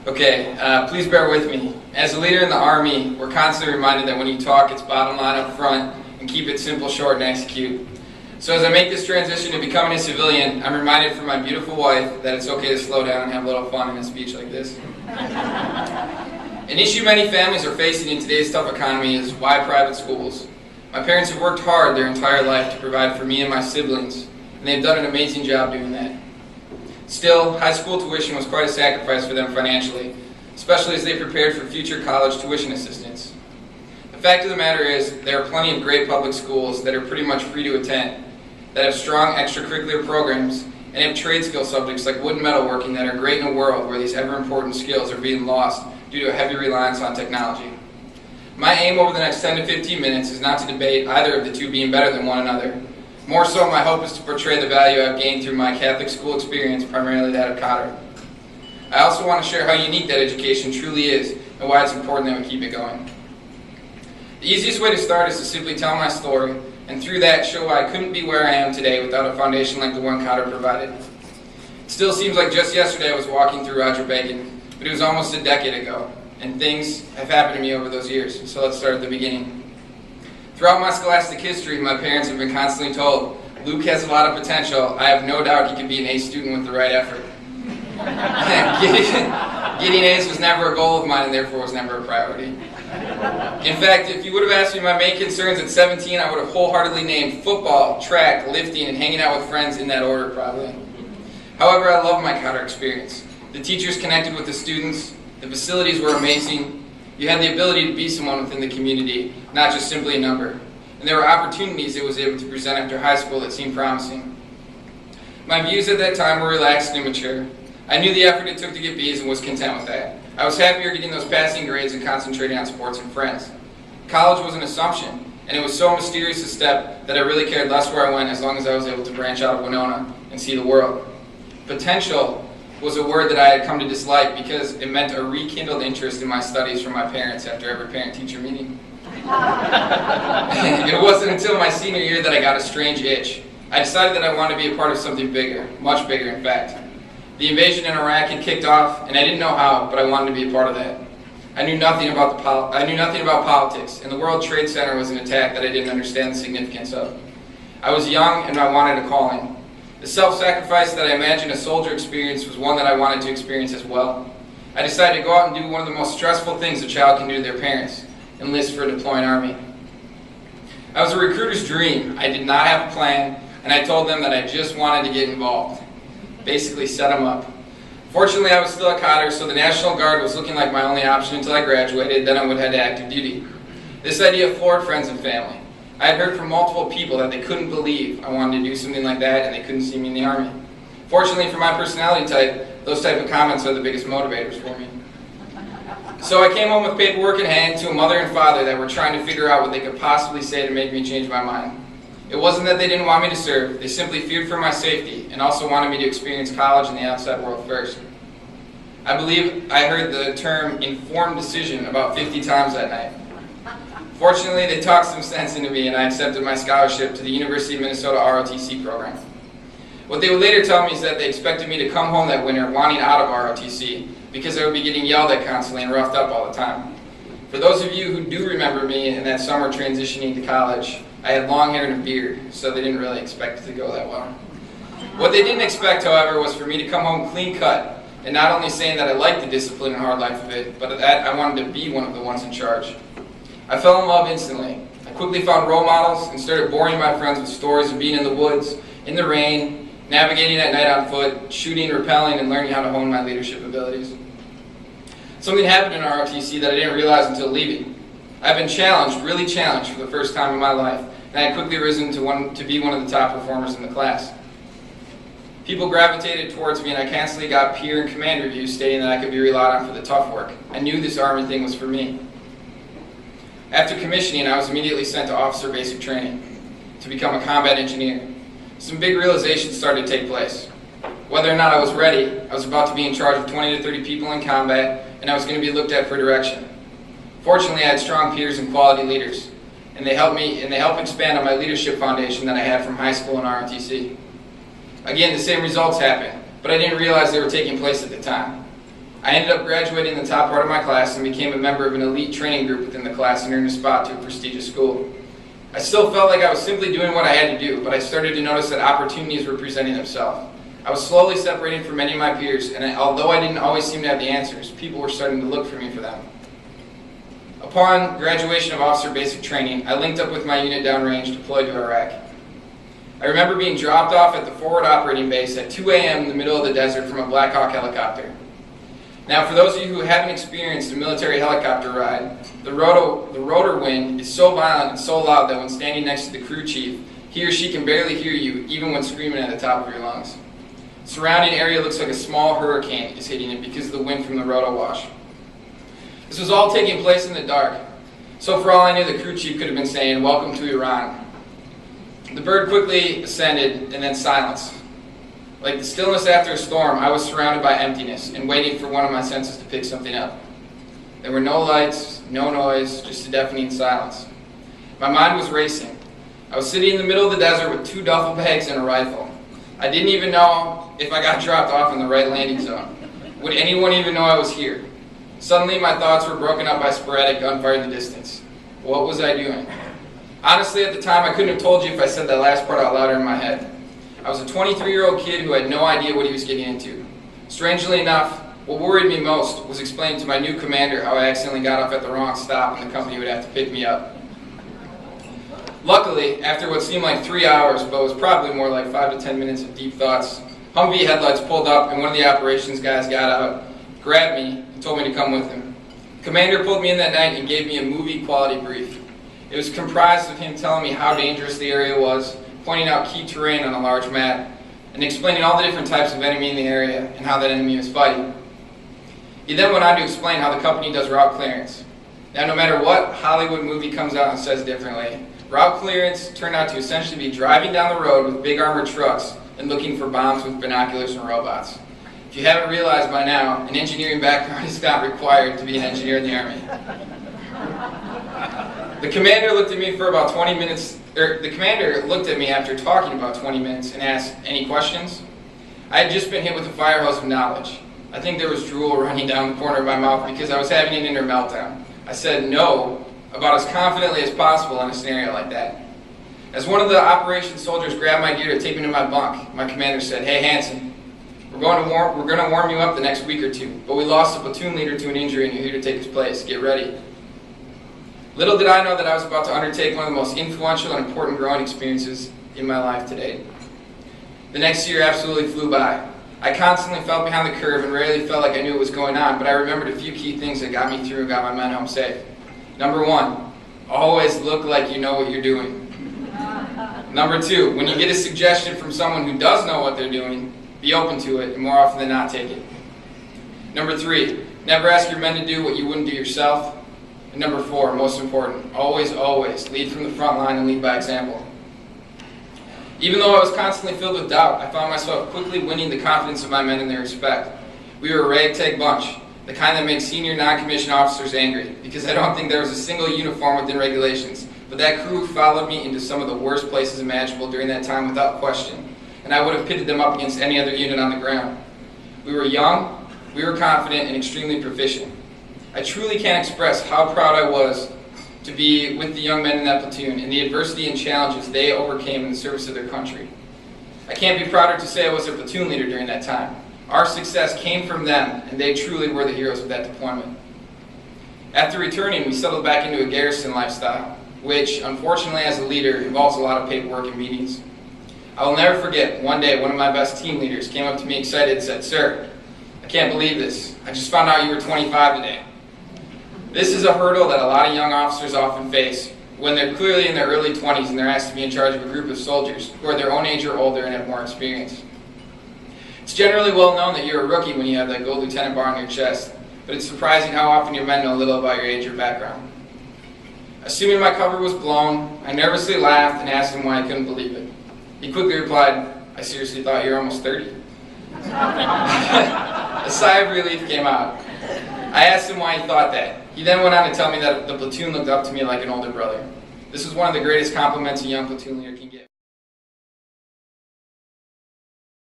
Okay, please bear with me. As a leader in the Army, we're constantly reminded that when you talk, it's bottom line up front and keep it simple, short, and execute. So as I make this transition to becoming a civilian, I'm reminded from my beautiful wife that it's okay to slow down and have a little fun in a speech like this. An issue many families are facing in today's tough economy is why private schools. My parents have worked hard their entire life to provide for me and my siblings, and they've done an amazing job doing that. Still, high school tuition was quite a sacrifice for them financially, especially as they prepared for future college tuition assistance. The fact of the matter is, there are plenty of great public schools that are pretty much free to attend, that have strong extracurricular programs, and have trade skill subjects like wood and metalworking that are great in a world where these ever-important skills are being lost due to a heavy reliance on technology. My aim over the next 10 to 15 minutes is not to debate either of the two being better than one another. More so, my hope is to portray the value I've gained through my Catholic school experience, primarily that of Cotter. I also want to share how unique that education truly is and why it's important that we keep it going. The easiest way to start is to simply tell my story, and through that show why I couldn't be where I am today without a foundation like the one Cotter provided. It still seems like just yesterday I was walking through Roger Bacon, but it was almost a decade ago, and things have happened to me over those years, so let's start at the beginning. Throughout my scholastic history, my parents have been constantly told, Luke has a lot of potential. I have no doubt he can be an A student with the right effort. Getting A's was never a goal of mine and therefore was never a priority. In fact, if you would have asked me my main concerns at 17, I would have wholeheartedly named football, track, lifting, and hanging out with friends in that order probably. However, I love my Cotter experience. The teachers connected with the students, the facilities were amazing. You had the ability to be someone within the community, not just simply a number. And there were opportunities it was able to present after high school that seemed promising. My views at that time were relaxed and immature. I knew the effort it took to get B's and was content with that. I was happier getting those passing grades and concentrating on sports and friends. College was an assumption, and it was so mysterious a step that I really cared less where I went as long as I was able to branch out of Winona and see the world. Potential was a word that I had come to dislike because it meant a rekindled interest in my studies from my parents after every parent-teacher meeting. It wasn't until my senior year that I got a strange itch. I decided that I wanted to be a part of something bigger, much bigger in fact. The invasion in Iraq had kicked off, and I didn't know how, but I wanted to be a part of that. I knew nothing about politics, and the World Trade Center was an attack that I didn't understand the significance of. I was young, and I wanted a calling. The self-sacrifice that I imagined a soldier experienced was one that I wanted to experience as well. I decided to go out and do one of the most stressful things a child can do to their parents, enlist for a deploying army. I was a recruiter's dream. I did not have a plan, and I told them that I just wanted to get involved. Basically set them up. Fortunately, I was still at Cotter, so the National Guard was looking like my only option until I graduated, then I would head to active duty. This idea floored friends and family. I had heard from multiple people that they couldn't believe I wanted to do something like that and they couldn't see me in the Army. Fortunately for my personality type, those type of comments are the biggest motivators for me. So I came home with paperwork in hand to a mother and father that were trying to figure out what they could possibly say to make me change my mind. It wasn't that they didn't want me to serve, they simply feared for my safety and also wanted me to experience college and the outside world first. I believe I heard the term informed decision about 50 times that night. Fortunately, they talked some sense into me and I accepted my scholarship to the University of Minnesota ROTC program. What they would later tell me is that they expected me to come home that winter wanting out of ROTC because I would be getting yelled at constantly and roughed up all the time. For those of you who do remember me in that summer transitioning to college, I had long hair and a beard, so they didn't really expect it to go that well. What they didn't expect, however, was for me to come home clean cut and not only saying that I liked the discipline and hard life of it, but that I wanted to be one of the ones in charge. I fell in love instantly. I quickly found role models and started boring my friends with stories of being in the woods, in the rain, navigating at night on foot, shooting, rappelling, and learning how to hone my leadership abilities. Something happened in ROTC that I didn't realize until leaving. I've been challenged, really challenged for the first time in my life, and I had quickly risen to be one of the top performers in the class. People gravitated towards me and I constantly got peer and command reviews stating that I could be relied on for the tough work. I knew this Army thing was for me. After commissioning, I was immediately sent to officer basic training to become a combat engineer. Some big realizations started to take place. Whether or not I was ready, I was about to be in charge of 20 to 30 people in combat, and I was going to be looked at for direction. Fortunately, I had strong peers and quality leaders, and they helped expand on my leadership foundation that I had from high school and ROTC. Again, the same results happened, but I didn't realize they were taking place at the time. I ended up graduating in the top part of my class and became a member of an elite training group within the class and earned a spot to a prestigious school. I still felt like I was simply doing what I had to do, but I started to notice that opportunities were presenting themselves. I was slowly separating from many of my peers, and although I didn't always seem to have the answers, people were starting to look for me for them. Upon graduation of officer basic training, I linked up with my unit downrange deployed to Iraq. I remember being dropped off at the forward operating base at 2 a.m. in the middle of the desert from a Black Hawk helicopter. Now, for those of you who haven't experienced a military helicopter ride, the rotor wind is so violent and so loud that when standing next to the crew chief, he or she can barely hear you, even when screaming at the top of your lungs. The surrounding area looks like a small hurricane is hitting it because of the wind from the rotor wash. This was all taking place in the dark, so for all I knew, the crew chief could have been saying, "Welcome to Iran." The bird quickly ascended, and then silence. Like the stillness after a storm, I was surrounded by emptiness and waiting for one of my senses to pick something up. There were no lights, no noise, just a deafening silence. My mind was racing. I was sitting in the middle of the desert with 2 duffel bags and a rifle. I didn't even know if I got dropped off in the right landing zone. Would anyone even know I was here? Suddenly, my thoughts were broken up by sporadic gunfire in the distance. What was I doing? Honestly, at the time, I couldn't have told you if I said that last part out louder in my head. I was a 23-year-old kid who had no idea what he was getting into. Strangely enough, what worried me most was explaining to my new commander how I accidentally got off at the wrong stop and the company would have to pick me up. Luckily, after what seemed like 3 hours, but was probably more like 5 to 10 minutes of deep thoughts, Humvee headlights pulled up and one of the operations guys got out, grabbed me, and told me to come with him. The commander pulled me in that night and gave me a movie-quality brief. It was comprised of him telling me how dangerous the area was, pointing out key terrain on a large map, and explaining all the different types of enemy in the area and how that enemy was fighting. He then went on to explain how the company does route clearance. Now, no matter what Hollywood movie comes out and says differently, route clearance turned out to essentially be driving down the road with big armored trucks and looking for bombs with binoculars and robots. If you haven't realized by now, an engineering background is not required to be an engineer in the Army. The commander looked at me for about 20 minutes, the commander looked at me after talking about 20 minutes and asked, "Any questions?" I had just been hit with a fire hose of knowledge. I think there was drool running down the corner of my mouth because I was having an inner meltdown. I said no about as confidently as possible in a scenario like that. As one of the operations soldiers grabbed my gear to take me to my bunk, my commander said, "Hey Hansen, we're going to warm you up the next week or two, but we lost a platoon leader to an injury and you're here to take his place. Get ready." Little did I know that I was about to undertake one of the most influential and important growing experiences in my life to date. The next year absolutely flew by. I constantly felt behind the curve and rarely felt like I knew what was going on, but I remembered a few key things that got me through and got my men home safe. Number 1, always look like you know what you're doing. Number 2, when you get a suggestion from someone who does know what they're doing, be open to it and more often than not take it. Number 3, never ask your men to do what you wouldn't do yourself. And number 4, most important, always lead from the front line and lead by example. Even though I was constantly filled with doubt, I found myself quickly winning the confidence of my men and their respect. We were a ragtag bunch, the kind that makes senior non-commissioned officers angry, because I don't think there was a single uniform within regulations, but that crew followed me into some of the worst places imaginable during that time without question, and I would have pitted them up against any other unit on the ground. We were young, we were confident, and extremely proficient. I truly can't express how proud I was to be with the young men in that platoon and the adversity and challenges they overcame in the service of their country. I can't be prouder to say I was their platoon leader during that time. Our success came from them, and they truly were the heroes of that deployment. After returning, we settled back into a garrison lifestyle, which, unfortunately, as a leader, involves a lot of paperwork and meetings. I will never forget, one day, one of my best team leaders came up to me excited and said, "Sir, I can't believe this. I just found out you were 25 today." This is a hurdle that a lot of young officers often face when they're clearly in their early 20s and they're asked to be in charge of a group of soldiers who are their own age or older and have more experience. It's generally well known that you're a rookie when you have that gold lieutenant bar on your chest, but it's surprising how often your men know little about your age or background. Assuming my cover was blown, I nervously laughed and asked him why I couldn't believe it. He quickly replied, "I seriously thought you were almost 30. A sigh of relief came out. I asked him why he thought that. He then went on to tell me that the platoon looked up to me like an older brother. This was one of the greatest compliments a young platoon leader can give.